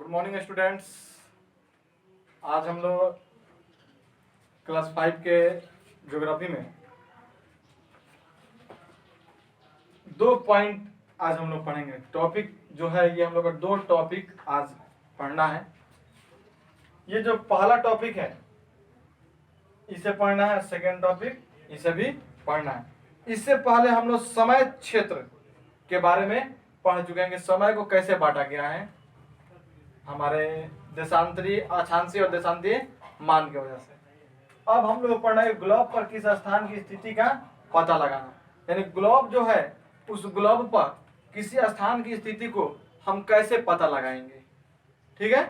Good morning students. आज हम लोग क्लास 5 के ज्योग्राफी में 2 पॉइंट आज हम लोग पढ़ेंगे। टॉपिक जो है ये हम लोग का 2 टॉपिक आज पढ़ना है। ये जो पहला टॉपिक है इसे पढ़ना है, सेकेंड टॉपिक इसे भी पढ़ना है। इससे पहले हम लोग समय क्षेत्र के बारे में पढ़ चुके हैं कि समय को कैसे बांटा गया है हमारे देशांतरी, अक्षांशीय और देशांतीय मान की वजह से। अब हम लोग पढ़ना है ग्लोब पर किस स्थान की स्थिति का पता लगाना, यानी ग्लोब जो है उस ग्लोब पर किसी स्थान की स्थिति को हम कैसे पता लगाएंगे। ठीक है,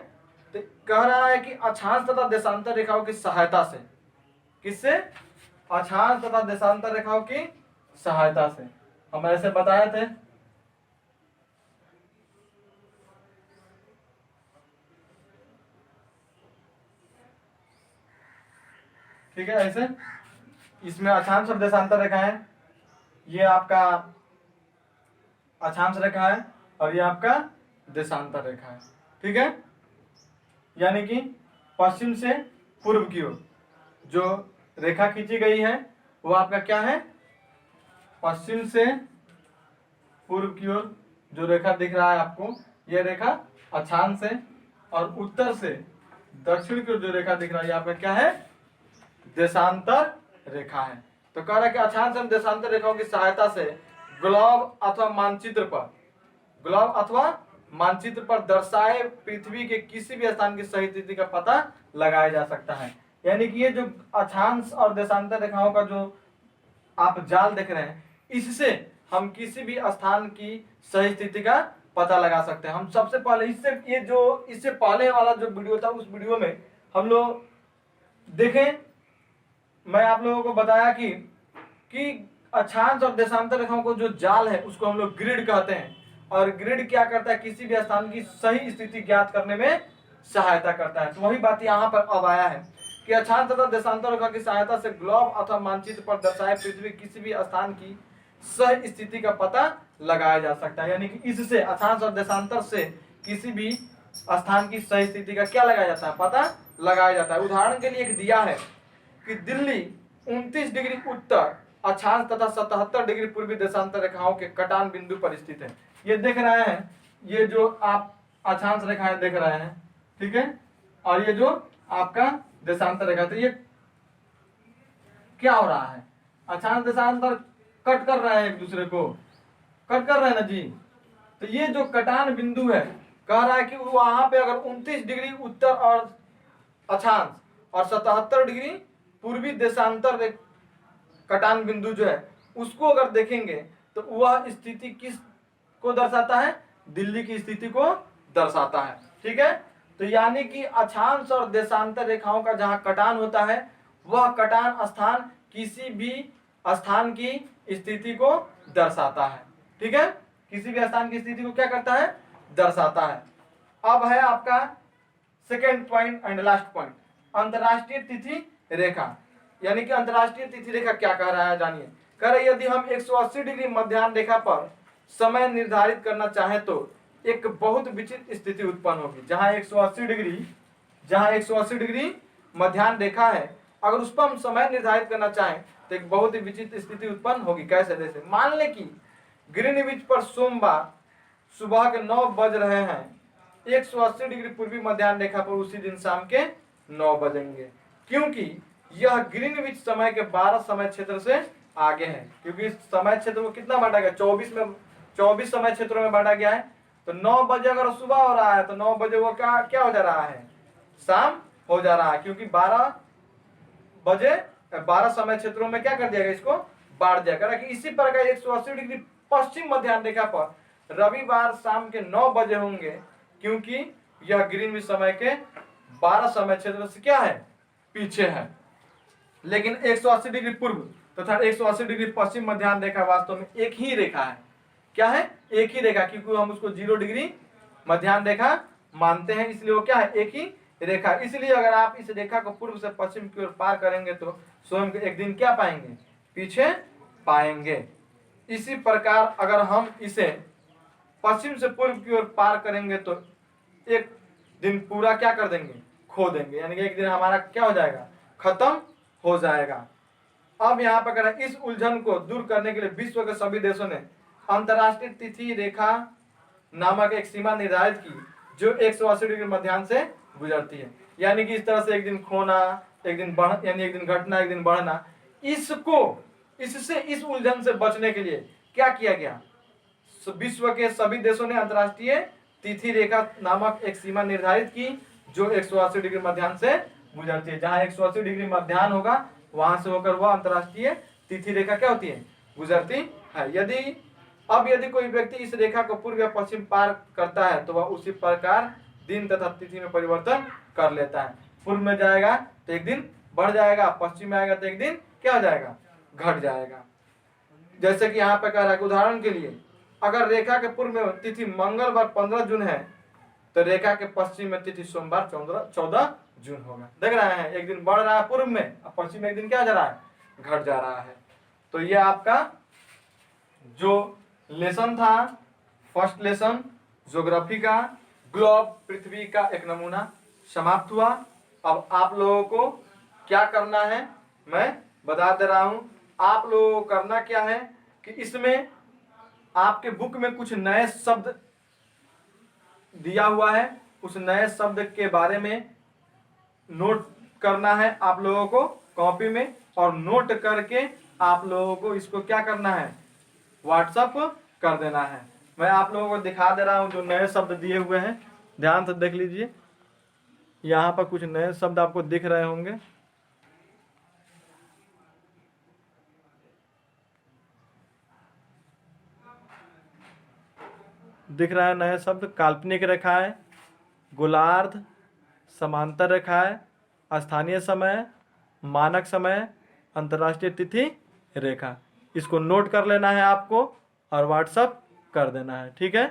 तो कह रहा है कि अक्षांश तथा देशांतर रेखाओं की सहायता से। किससे? अक्षांश तथा देशांतर रेखाओं की सहायता से। हम ऐसे बताए थे। ठीक है, ऐसे इसमें अक्षांश और देशांतर रेखा है। ये आपका अक्षांश रेखा है और ये आपका देशांतर रेखा है। ठीक है, यानी कि पश्चिम से पूर्व की ओर जो रेखा खींची गई है वो आपका क्या है? पश्चिम से पूर्व की ओर जो रेखा दिख रहा है आपको, ये रेखा अक्षांश है। और उत्तर से दक्षिण की ओर जो रेखा दिख रहा है ये आपका क्या है? देशांतर रेखा है। तो कह रहा है कि अक्षांश एवं देशांतर रेखाओं की सहायता से ग्लोब अथवा मानचित्र पर दर्शाए पृथ्वी के किसी भी स्थान की सही स्थिति का पता लगाया जा सकता है। यानी कि ये जो अक्षांश और देशांतर रेखाओं का जो आप जाल देख रहे हैं, इससे हम किसी भी स्थान की सही स्थिति का पता लगा सकते हैं। हम सबसे पहले इससे पहले वाला जो वीडियो था उस वीडियो में हम लोग देखें, मैं आप लोगों को बताया कि अक्षांश और देशांतर रेखाओं को जो जाल है उसको हम लोग ग्रिड कहते हैं। और ग्रिड क्या करता है? किसी भी स्थान की सही स्थिति ज्ञात करने में सहायता करता है। तो वही बात यहाँ पर अब आया है कि अक्षांश तथा देशांतर रेखा की सहायता से ग्लोब अथवा मानचित्र पर दर्शाए पृथ्वी किसी भी स्थान की सही स्थिति का पता लगाया जा सकता है। यानी कि इससे अक्षांश और देशांतर से किसी भी स्थान की सही स्थिति का क्या लगाया जाता है? पता लगाया जाता है। उदाहरण के लिए एक दिया है कि दिल्ली 29 डिग्री उत्तर अक्षांश तथा 77 डिग्री पूर्वी देशांतर रेखाओं के कटान बिंदु पर स्थित है। ये देख रहे हैं, ये जो आप अक्षांश रेखाएं देख रहे हैं, ठीक है, और ये जो आपका देशांतर रेखा, तो ये क्या हो रहा है? अक्षांश देशांतर कट कर रहे हैं, एक दूसरे को कट कर रहे हैं ना जी। तो ये जो कटान बिंदु है, कह रहा है कि वहां पे अगर 29 डिग्री उत्तर और अक्षांश और 77 डिग्री पूर्वी देशांतर कटान बिंदु जो है उसको अगर देखेंगे तो वह स्थिति किस को दर्शाता है? दिल्ली की स्थिति को दर्शाता है। ठीक है, तो यानी कि अक्षांश और देशांतर रेखाओं का जहां कटान होता है वह कटान स्थान किसी भी स्थान की स्थिति को दर्शाता है। ठीक है, किसी भी स्थान की स्थिति को क्या करता है? दर्शाता है। अब है आपका second point and last point, अंतरराष्ट्रीय तिथि रेखा। यानी कि अंतरराष्ट्रीय तिथि रेखा क्या कह रहा है जानिए। कह रहा है यदि हम 180 डिग्री मध्याह्न रेखा पर समय निर्धारित करना चाहें तो एक बहुत विचित्र स्थिति उत्पन्न होगी। जहां 180 डिग्री मध्याह्न रेखा है, अगर उस पर हम समय निर्धारित करना चाहें तो एक बहुत ही विचित्र स्थिति उत्पन्न होगी। कैसे? जैसे मान ले कि ग्रीनविच पर सोमवार सुबह के 9 बज रहे हैं, 180 डिग्री पूर्वी मध्याह्न रेखा पर उसी दिन शाम के 9 बजेंगे, क्योंकि यह ग्रीनविच समय के 12 समय क्षेत्र से आगे है। क्योंकि इस समय क्षेत्र को कितना बांटा गया? 24 समय क्षेत्रों में बांटा गया है। तो 9 बजे अगर सुबह हो रहा है तो 9 बजे वो क्या हो जा रहा है? शाम हो जा रहा है, क्योंकि 12 समय क्षेत्रों में क्या कर दिया गया? इसको बांट दिया गया। कि इसी प्रकार 180 डिग्री पश्चिम मध्याह्न रेखा पर रविवार शाम के 9 बजे होंगे, क्योंकि यह ग्रीनविच समय के 12 समय क्षेत्र से क्या है? पीछे है। लेकिन 180 डिग्री पूर्व तथा 180 डिग्री पश्चिम मध्याह्न रेखा वास्तव में एक ही रेखा है। क्या है? एक ही रेखा, क्योंकि हम उसको 0 डिग्री मध्याह्न रेखा मानते हैं, इसलिए वो क्या है? एक ही रेखा। इसलिए अगर आप इस रेखा को पूर्व से पश्चिम की ओर पार करेंगे तो स्वयं के एक दिन क्या पाएंगे? पीछे पाएंगे। इसी प्रकार अगर हम इसे पश्चिम से पूर्व की ओर पार करेंगे तो एक दिन पूरा क्या कर देंगे, खो देंगे, यानी कि एक दिन हमारा क्या हो जाएगा, खत्म हो जाएगा। अब यहाँ पर कह रहा है इस उलझन को दूर करने के लिए विश्व के सभी देशों ने अंतरराष्ट्रीय तिथि रेखा नामक एक सीमा निर्धारित की जो 180 डिग्री मध्याह्न से गुजरती है। यानी कि इस तरह से एक दिन खोना, एक दिन बढ़, यानी एक दिन घटना, एक दिन बढ़ना, इससे इस उलझन से बचने के लिए क्या किया गया, विश्व के सभी देशों ने अंतरराष्ट्रीय तिथि रेखा नामक एक सीमा निर्धारित की जो 180 डिग्री मध्याह्न से गुजरती है। जहां 180 डिग्री मध्याह्न होगा वहां से होकर वह अंतरराष्ट्रीय तिथि रेखा क्या होती है, गुजरती है। यदि कोई व्यक्ति इस रेखा को पूर्व या पश्चिम पार करता है तो वह उसी प्रकार दिन तथा तिथि में परिवर्तन कर लेता है। पूर्व में जाएगा तो एक दिन बढ़ जाएगा, पश्चिम में आएगा तो एक दिन क्या हो जाएगा, घट जाएगा। जैसे कि यहाँ पे कह रहा है, उदाहरण के लिए अगर रेखा के पूर्व में तिथि मंगलवार 15 जून है तो रेखा के पश्चिम में तिथि सोमवार 14 जून होगा। देख रहे हैं, एक दिन बढ़ रहा है पूर्व में, और पश्चिम में एक दिन क्या जा रहा है, घट जा रहा है। तो ये आपका जो लेसन था, फर्स्ट लेसन ज्योग्राफी का, ग्लोब पृथ्वी का एक नमूना समाप्त हुआ। अब आप लोगों को क्या करना है मैं बता दे रहा हूं। आप लोगों को करना क्या है कि इसमें आपके बुक में कुछ नए शब्द दिया हुआ है, उस नए शब्द के बारे में नोट करना है आप लोगों को कॉपी में, और नोट करके आप लोगों को इसको क्या करना है, व्हाट्सएप कर देना है। मैं आप लोगों को दिखा दे रहा हूं जो नए शब्द दिए हुए हैं, ध्यान से देख लीजिए। यहाँ पर कुछ नए शब्द आपको दिख रहे होंगे। दिख रहा है नए शब्द, काल्पनिक रेखा है, गोलार्ध, समांतर रेखा है, स्थानीय समय, मानक समय, अंतर्राष्ट्रीय तिथि रेखा। इसको नोट कर लेना है आपको और व्हाट्सएप कर देना है, ठीक है।